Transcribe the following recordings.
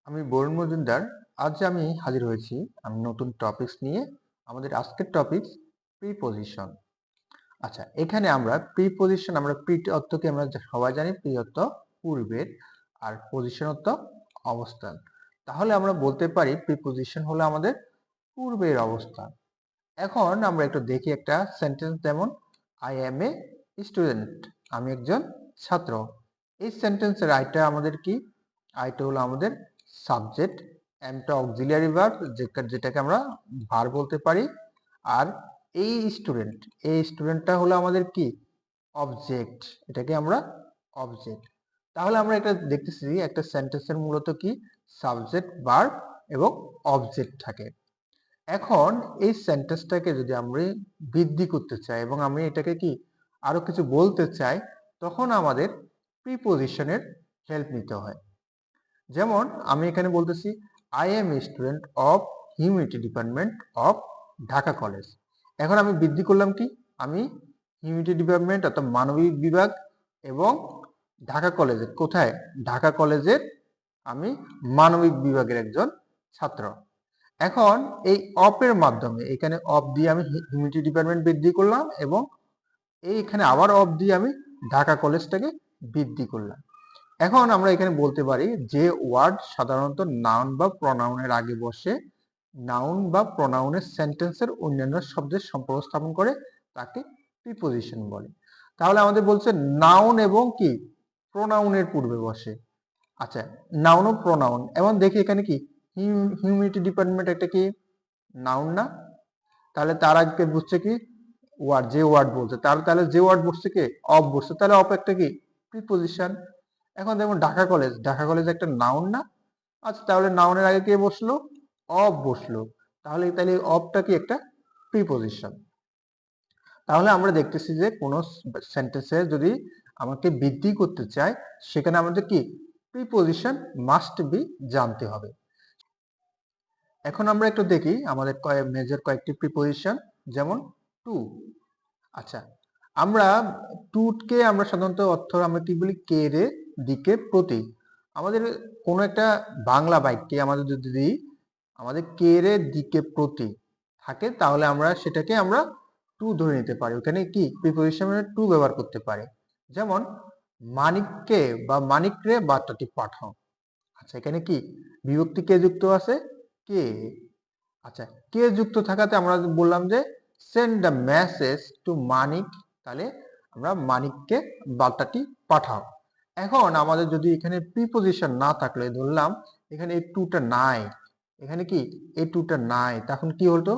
আমি বরুণ মজুমদার। আজ আমি হাজির হয়েছি আমি নতুন টপিকস নিয়ে। আমাদের আজকের টপিকস প্রিপজিশন। আচ্ছা, এখানে আমরা প্রিপজিশন, আমরা প্রি অর্থকে আমরা সবাই জানি, প্রি অর্থ পূর্বের, আর পজিশন অর্থ অবস্থান। তাহলে আমরা বলতে পারি প্রিপজিশন হলো আমাদের পূর্বের অবস্থান। এখন আমরা একটু দেখি একটা সেন্টেন্স, যেমন আই অ্যাম এ স্টুডেন্ট, আমি একজন ছাত্র। এই সেন্টেন্সের আইটা আমাদের কি? আইটা হলো আমাদের সাবজেক্ট, এমটা অক্সিলিয়ারি ভার্ব, যেটাকে আমরা ভার্ব বলতে পারি। আর এই স্টুডেন্টটা হলো আমাদের কি? অবজেক্ট, এটাকে আমরা অবজেক্ট। তাহলে আমরা এটা দেখতেছি একটা সেন্টেন্সের মূলত কি সাবজেক্ট, ভার্ব এবং অবজেক্ট থাকে। এখন এই সেন্টেন্সটাকে যদি আমরা বৃদ্ধি করতে চাই এবং আমি এটাকে কি আরো কিছু বলতে চাই, তখন আমাদের প্রিপজিশনের হেল্প নিতে হয়। যেমন আমি এখানে বলতেছি I M a student of humanity department of Dhaka college. এখন আমি বৃদ্ধি করলাম কি, আমি হিউম্যানিটি ডিপার্টমেন্ট অর্থাৎ মানবিক বিভাগ এবং ঢাকা কলেজে, কোথায়? ঢাকা কলেজের আমি মানবিক বিভাগের একজন ছাত্র। এখন এই অপের মাধ্যমে, এখানে অফ দিয়ে আমি হিউম্যানিটি ডিপার্টমেন্ট বৃদ্ধি করলাম এবং এইখানে আবার অফ দিয়ে আমি ঢাকা কলেজটাকে বৃদ্ধি করলাম। এখন আমরা এখানে বলতে পারি যে ওয়ার্ড সাধারণত নাউন বা প্রনাউনের আগে বসে, নাউন বা প্রনাউনের সেন্টেন্সের অন্যান্য শব্দের সম্পর্ক স্থাপন করে, তাকে প্রিপজিশন বলে। তাহলে আমাদের বলছে নাউন এবং কি প্রনাউনের পূর্বে বসে। আচ্ছা, নাউন ও প্রনাউন, এবং দেখি এখানে কি হিউম্যানিটি ডিপার্টমেন্ট একটা কি নাউন না? তাহলে তার আগে বুঝছে কি ওয়ার্ড, যে ওয়ার্ড বলছে তাহলে যে ওয়ার্ড বসছে কি অফ বসছে, তাহলে অফ একটা কি প্রিপজিশন। এখন দেখুন ঢাকা কলেজ একটা নাউন না? আচ্ছা, তাহলে নাউনের আগে কে বসলো? অফ বসলো। তাহলে অফটা কি একটা প্রিপজিশন। তাহলে আমরা দেখতেছি যে কোন সেন্টেন্সে যদি আমাকে বৃদ্ধি করতে চাই, সেখানে আমাদের কি প্রিপজিশন মাস্ট বি জানতে হবে। এখন আমরা একটু দেখি আমাদের মেজর কয়েকটি প্রিপজিশন, যেমন টু। আচ্ছা, আমরা টুকে আমরা সাধারণত অর্থ আমরা কি বলি? কে রে, দিকে, প্রতি। আমাদের কোনো একটা বাংলা বাক্যে আমাদের যদি আমাদের কে রে, দিকে, প্রতি থাকে, তাহলে আমরা সেটাকে আমরা টু ধরে নিতে পারি। ওখানে কি প্রিপজিশনে টু ব্যবহার করতে পারে। যেমন মানিককে বা মানিক রে বার্তাটি পাঠাও। আচ্ছা, এখানে কি বিভক্তি কে যুক্ত আছে? কে। আচ্ছা, কে যুক্ত থাকাতে আমরা বললাম যে সেন্ড দ্য মেসেজ টু মানিক, তাহলে আমরা মানিককে বার্তাটি পাঠাও। এখন আমাদের যদি এখানে প্রিপজিশন না থাকলে, ধরলাম এখানে এই টুটা নাই, এখানে কি এই টুটা নাই, তখন কি হতো?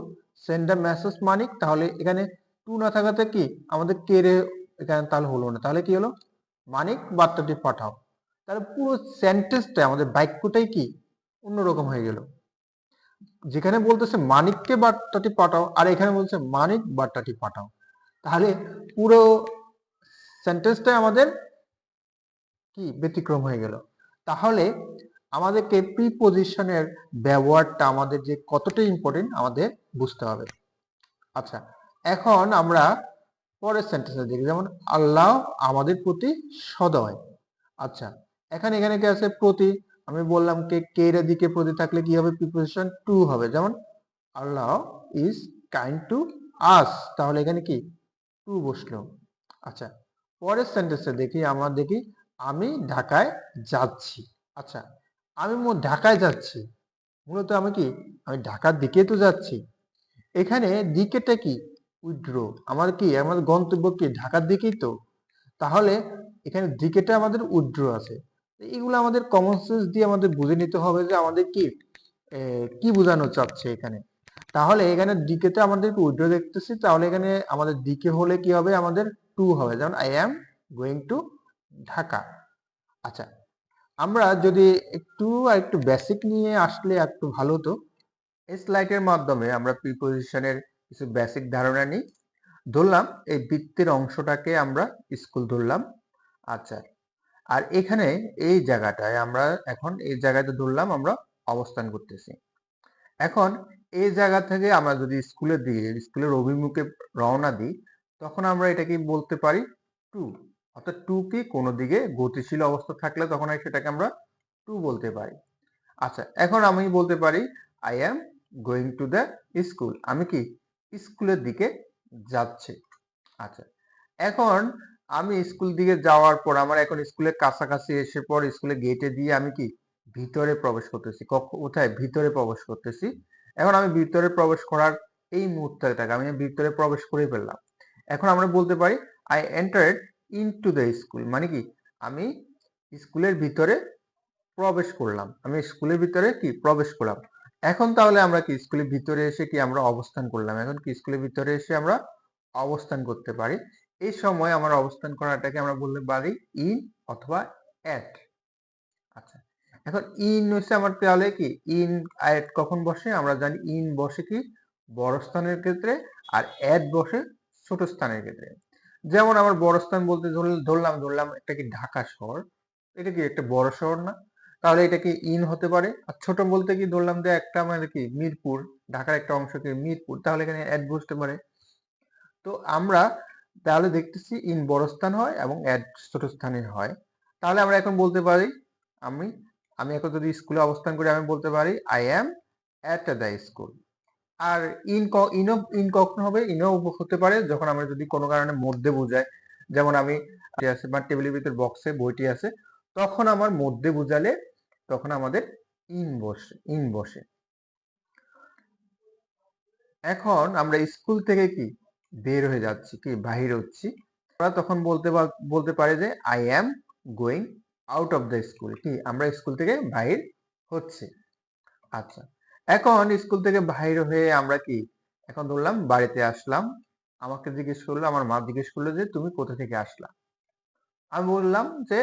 সেন্ড দ্য মেসেজ মানিক, তাহলে এখানে টু না থাকাতে কি আমাদের কে রে এখানে তাহলে হলো না, তাহলে কি হলো? মানিক বার্তাটি পাঠাও। তাহলে পুরো সেন্টেন্সটা, আমাদের বাক্যটাই কি অন্যরকম হয়ে গেল। যেখানে বলতেছে মানিককে বার্তাটি পাঠাও, আর এখানে বলছে মানিক বার্তাটি পাঠাও, তাহলে পুরো সেন্টেন্সটাই আমাদের কি ব্যতিক্রম হয়ে গেল। তাহলে আমাদেরকে প্রিপজিশনের ব্যবহারটা আমাদের যে কতটা ইম্পর্টেন্ট আমাদের বুঝতে হবে। আচ্ছা, এখন আমরা পরের সেন্টেন্সে দেখি, যেমন আল্লাহ আমাদের প্রতি সদয়। আচ্ছা, এখানে কি আছে? প্রতি। আমি বললাম কে এর দিকে প্রতি থাকলে কি হবে? প্রিপজিশন টু হবে। যেমন আল্লাহ ইজ কাইন্ড টু আস, তাহলে এখানে কি টু বসলো। আচ্ছা, পরের সেন্টেন্সে দেখি, আমরা দেখি আমি ঢাকায় যাচ্ছি। আচ্ছা, আমি ঢাকায় যাচ্ছি, মূলত আমি কি আমি ঢাকার দিকে তো যাচ্ছি। এখানে দিকেটা কি উইথড্র, আমাদের কি আমাদের গন্তব্য কি ঢাকার দিকেই তো, তাহলে এখানে দিকেটা আমাদের উইথড্র আছে। এগুলো আমাদের কমন সেন্স দিয়ে আমাদের বুঝে নিতে হবে যে আমাদের কি কি বোঝানো চাচ্ছে এখানে। তাহলে এখানে দিকেতে আমাদের উইথড্র দেখতেছি, তাহলে এখানে আমাদের দিকে হলে কি হবে? আমাদের টু হবে। যেমন I am going to Dhaka. আচ্ছা, আমরা যদি একটু বেসিক নিয়ে আসলে একটু ভালো হতো। এই স্লাইডের মাধ্যমে আমরা প্রিপজিশনের কিছু বেসিক ধারণা নিই। ধরলাম এই বৃত্তের অংশটাকে আমরা স্কুল ধরলাম। আচ্ছা, আর এখানে এই জায়গাটায় আমরা এখন এই জায়গাতে ধরলাম আমরা অবস্থান করতেছি। এখন এই জায়গা থেকে আমরা যদি স্কুলের অভিমুখে রওনা দিই, তখন আমরা এটাকে বলতে পারি টু। অর্থাৎ টু কি কোনো দিকে গতিশীল অবস্থা থাকলে তখন সেটাকে আমরা টু বলতে পারি। আচ্ছা, এখন আমি বলতে পারি I am going to the school, আমি কি স্কুলের দিকে যাচ্ছি। আচ্ছা, এখন আমি স্কুল দিকে যাওয়ার পর আমার এখন স্কুলের কাছাকাছি এসে পর স্কুলের গেটে দিয়ে আমি কি ভিতরে প্রবেশ করতেছি। কোথায়? ভিতরে প্রবেশ করতেছি। এখন আমি ভিতরে প্রবেশ করার এই মুহূর্তটাকে আমি ভিতরে প্রবেশ করে ফেললাম। এখন আমরা বলতে পারি আই এন্টারেড ইনটু দ্য স্কুল, মানে কি আমি স্কুলের ভিতরে প্রবেশ করলাম, আমি স্কুলের ভিতরে কি প্রবেশ করলাম। এখন তাহলে আমরা কি স্কুলের ভিতরে এসে কি আমরা অবস্থান করলাম, এখন কি স্কুলের ভিতরে এসে আমরা অবস্থান করতে পারি। এই সময় আমার অবস্থান করাটাকে আমরা বলতে পারি ইন অথবা অ্যাট। আচ্ছা, এখন ইন হচ্ছে আমার তাহলে কি ইন অ্যাট কখন বসে? আমরা জানি ইন বসে কি বড় স্থানের ক্ষেত্রে, আর অ্যাট বসে ছোট স্থানের ক্ষেত্রে। যেমন আমার বড় স্থান বলতে ধরলাম একটা কি ঢাকা শহর, এটা কি একটা বড় শহর না? তাহলে এটা কি ইন হতে পারে। আর ছোট বলতে কি ধরলাম যে একটা মানে কি মিরপুর, ঢাকার একটা অংশকে মিরপুর, তাহলে এখানে অ্যাট বসতে পারে। তো আমরা তাহলে দেখতেছি ইন বড় স্থান হয় এবং অ্যাট ছোট স্থানে হয়। তাহলে আমরা এখন বলতে পারি আমি আমি এখন যদি স্কুলে অবস্থান করি আমি বলতে পারি I am at the school. আর ইন কখন হবে? ইনও হতে পারে যখন আমরা যদি কোনো কারণে মধ্যে বোঝাই, যেমন আমি আছে বা টেবিলের ভিতর বক্সে বইটি আছে, তখন আমার মধ্যে বোঝালে তখন আমাদের ইন বসে। এখন আমরা স্কুল থেকে কি বের হয়ে যাচ্ছি, কি বাহির হচ্ছি, আমরা তখন বলতে পারি যে I am going out of the school, কি আমরা স্কুল থেকে বাহির হচ্ছি। আচ্ছা, এখন স্কুল থেকে বাহির হয়ে আমরা কি এখন ধরলাম বাড়িতে আসলাম, আমাকে জিজ্ঞেস করলো, আমার মা জিজ্ঞেস করলো যে তুমি কোথা থেকে আসলা। আমি বললাম যে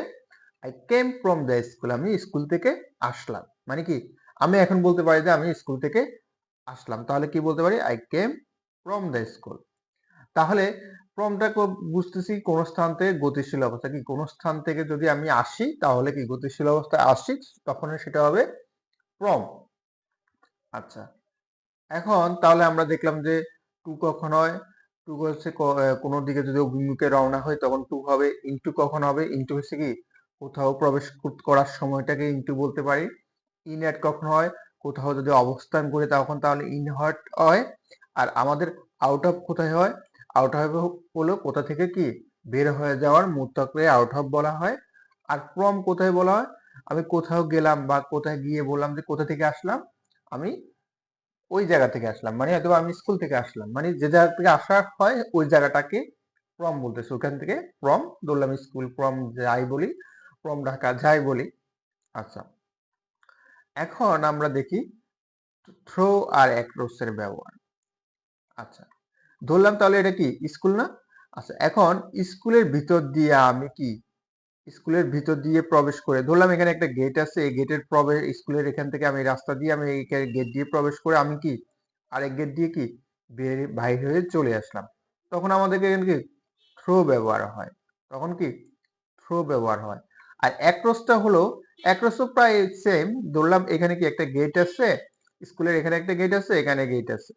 I came from the school, আমি স্কুল থেকে আসলাম, মানে কি আমি এখন বলতে পারি যে আমি স্কুল থেকে আসলাম, তাহলে কি বলতে পারি I came from the school. তাহলে ফ্রমটা বুঝতেছি কোন স্থান থেকে গতিশীল অবস্থা, কি কোন স্থান থেকে যদি আমি আসি তাহলে কি গতিশীল অবস্থায় আসি, তখন সেটা হবে ফ্রম। আচ্ছা, এখন তাহলে আমরা দেখলাম যে টু কখন হয়? টু হচ্ছে কোনো দিকে যদি অভিমুখে রওনা হয় তখন টু হবে। ইনটু কখন হবে? ইনটু হচ্ছে কি কোথাও প্রবেশ করার সময়টাকে ইনটু বলতে পারি। ইন অ্যাট কখন হয়? কোথাও যদি অবস্থান করি তখন তাহলে ইন হট হয়। আর আমাদের আউট অফ কোথায় হয়? আউট অফ হলো কোথা থেকে কি বের হয়ে যাওয়ার মুহূর্তকে আউট অফ বলা হয়। আর ফ্রম কোথায় বলা হয়? আমি কোথাও গেলাম বা কোথায় গিয়ে বললাম যে কোথা থেকে আসলাম, আমি ওই জায়গা থেকে আসলাম, মানে হয়তো আমি স্কুল থেকে আসলাম, মানে যে জায়গা থেকে আসা হয় ওই জায়গাটাকে ফ্রম বলতেছে। ওখান থেকে ফ্রম ধরলাম স্কুল, ফ্রম যাই বলি, ফ্রম ঢাকা যাই বলি। আচ্ছা, এখন আমরা দেখি থ্রো আর অ্যাক্রস এর ব্যবহার। আচ্ছা, ধরলাম তাহলে এটা কি স্কুল না? আচ্ছা, এখন স্কুলের ভিতর দিয়ে আমি কি স্কুলের ভিতর দিয়ে প্রবেশ করে ধরলাম এখানে একটা গেট আছে, এই গেটের প্রবেশ স্কুলের এখান থেকে আমি রাস্তা দিয়ে আমি এই গেট দিয়ে প্রবেশ করে আমি কি আরেক গেট দিয়ে কি বাইরে হয়ে চলে আসলাম, তখন আমাদেরকে এখানে কি থ্রো ব্যবহার হয়, তখন কি থ্রো ব্যবহার হয়। আর অ্যাক্রসটা হলো অ্যাক্রসও প্রায় সেম, ধরলাম এখানে কি একটা গেট আছে, স্কুলের এখানে একটা গেট আছে, এখানে গেট আছে,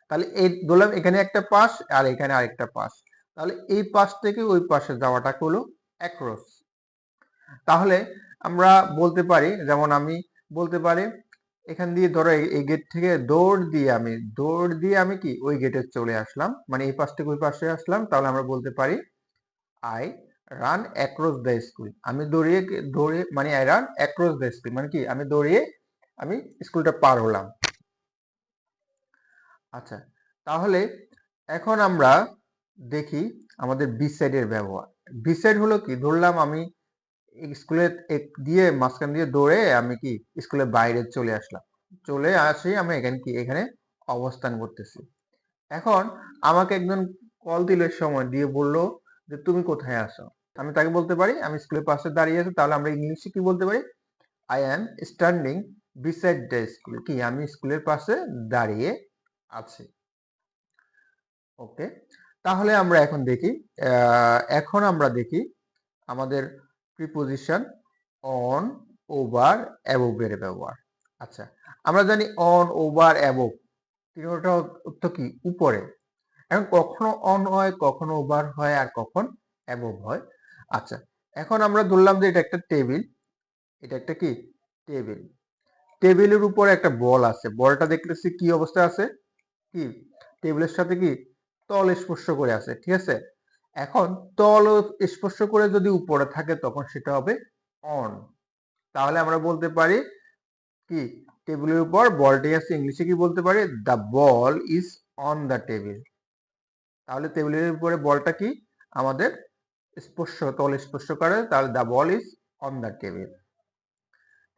তাহলে এই ধরলাম এখানে একটা পাশ আর এখানে আরেকটা পাশ, তাহলে এই পাশ থেকে ওই পাশে যাওয়াটা হলো অ্যাক্রস। তাহলে আমরা বলতে পারি, যেমন আমি বলতে পারি এখান দিয়ে ধরো এই গেট থেকে দৌড় দিয়ে আমি কি ওই গেটে চলে আসলাম, মানে এই পাশ থেকে ওই পাশে আসলাম, তাহলে আমরা বলতে পারি I run across the school, আমি দৌড়ে মানে I run across the school, মানে কি আমি দৌড়িয়ে আমি স্কুলটা পার হলাম। আচ্ছা, তাহলে এখন আমরা দেখি আমাদের বি সাইডের ব্যবহার। বি সাইড হলো কি ধরলাম আমি স্কুলে দিয়ে মাঝখান দিয়ে দৌড়ে আমি কি স্কুলের বাইরে চলে আসলাম, চলে আসি আমি এখানে কি এখানে অবস্থান করতেছি। এখন আমাকে একজন কল দিল সময় দিয়ে বলল যে তুমি কোথায় আছো, আমি তাকে বলতে পারি আমি স্কুলের পাশে দাঁড়িয়ে আছি, তাহলে আমরা ইংলিশে কি বলতে পারি I am standing beside the school, কি আমি স্কুলের পাশে দাঁড়িয়ে আছি। ওকে, তাহলে আমরা এখন আমরা দেখি আমাদের প্রিপোজিশন অন, ওভার, অ্যাবভ এর ব্যবহার। আচ্ছা, আমরা জানি অন, ওভার, অ্যাবভ তিনটা অর্থ কি উপরে। এখন কখনো অন হয়, কখনো ওভার হয়, আর কখন অ্যাবভ হয়। আচ্ছা, এখন আমরা ধরলাম যে এটা একটা টেবিল, এটা একটা কি টেবিল। টেবিলের উপরে একটা বল আছে, বলটা দেখতেছি কি অবস্থায় আছে, কি টেবিলের সাথে কি তল স্পর্শ করে আছে, ঠিক আছে। এখন তল স্পর্শ করে যদি উপরে থাকে তখন সেটা হবে অন। তাহলে আমরা বলতে পারি কি টেবিলের উপর বলটি আছে, ইংলিশে কি বলতে পারি, the ball is on the table. তাহলে টেবিলের উপরে বলটা কি আমাদের তল স্পর্শ করে, তাহলে the ball is on the table.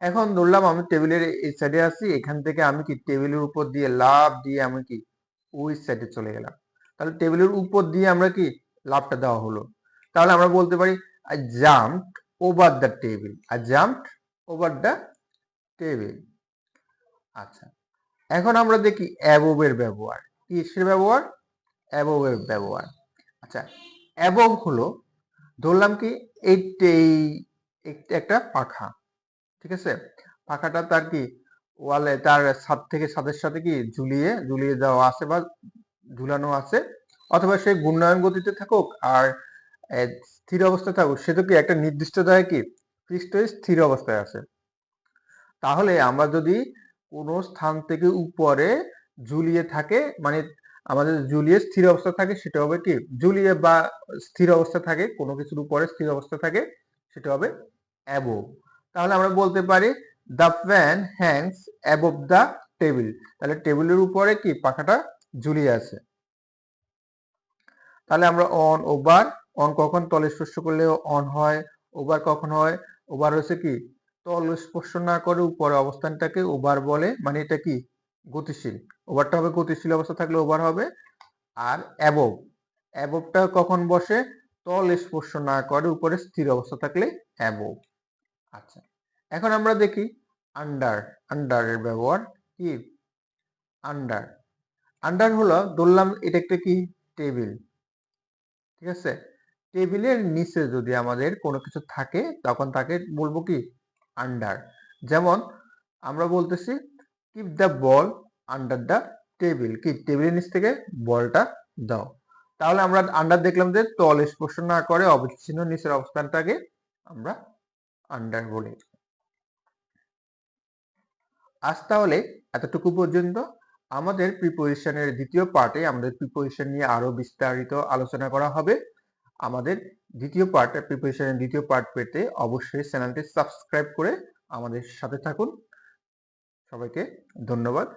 এখন ধরলাম আমি টেবিলের এই সাইডে আছি, এখান থেকে আমি কি টেবিলের উপর দিয়ে লাফ দিয়ে আমি কি ওই সাইডে চলে গেলাম। তাহলে টেবিলের উপর দিয়ে আমরা কি লাফটা দেওয়া হলো, তাহলে আমরা বলতে পারি I jumped over the table, I jumped over the table. আচ্ছা, এখন আমরা দেখি অ্যাবভ এর ব্যবহার, কিসের ব্যবহার, অ্যাবভ এর ব্যবহার। আচ্ছা, অ্যাবভ হলো ধরলাম কি এই একটা পাখা, ঠিক আছে, পাখাটা তার কি ওয়ালে তার ছাদ থেকে ছাদের সাথে কি ঝুলিয়ে দেওয়া আছে বা ঝুলানো আছে, অথবা সে ঘূর্ণায়মান গতিতে থাকুক আর স্থির অবস্থায় থাকুক, সে তো কি একটা নির্দিষ্ট জায়গায় কি পৃষ্ঠে স্থির অবস্থায় আছে। তাহলে আমরা যদি কোনো স্থান থেকে উপরে ঝুলিয়ে থাকে, মানে আমাদের ঝুলিয়ে স্থির অবস্থা থাকে, সেটা হবে কি ঝুলিয়ে বা স্থির অবস্থা থাকে, কোনো কিছুর উপরে স্থির অবস্থা থাকে, সেটা হবে অ্যাবোভ। তাহলে আমরা বলতে পারি the fan Hanks above the table, তাহলে টেবিলের উপরে কি পাখাটা ঝুলিয়ে আছে। তাহলে আমরা অন ওভার, অন কখন তল স্পর্শ করলে অন হয়, ওভার কখন হয়, ওভার হচ্ছে কি তল স্পর্শ না করে উপরে অবস্থানটাকে ওভার বলে, মানে এটা কি গতিশীল, ওভারটা হবে গতিশীল অবস্থা থাকলে ওভার হবে। আর অ্যাবভ, অ্যাবভটা কখন বসে, তল স্পর্শ না করে উপরে স্থির অবস্থা থাকলে অ্যাবভ। আচ্ছা, এখন আমরা দেখি আন্ডার, আন্ডারের ব্যবহার কি, আন্ডার, আন্ডার হলো ধরলাম এটা একটা কি টেবিল, ঠিক আছে, টেবিলের নিচে যদি আমাদের কোনো কিছু থাকে তখন তাকে বলবো কি আন্ডার। যেমন আমরা বলতেছি keep the ball under the table, কি টেবিলের নিচ থেকে বলটা দাও। তাহলে আমরা আন্ডার দেখলাম যে তল স্পর্শ না করে অবিচ্ছিন্ন নিচের অবস্থানটাকে আমরা আন্ডার বলি। আজ তাহলে এতটুকু পর্যন্ত। আমাদের প্রিপোজিশনের দ্বিতীয় পার্টে আমাদের প্রিপোজিশন নিয়ে আরো বিস্তারিত আলোচনা করা হবে। আমাদের দ্বিতীয় পার্ট, প্রিপোজিশনের দ্বিতীয় পার্ট পেতে অবশ্যই চ্যানেলটি সাবস্ক্রাইব করে আমাদের সাথে থাকুন। সবাইকে ধন্যবাদ।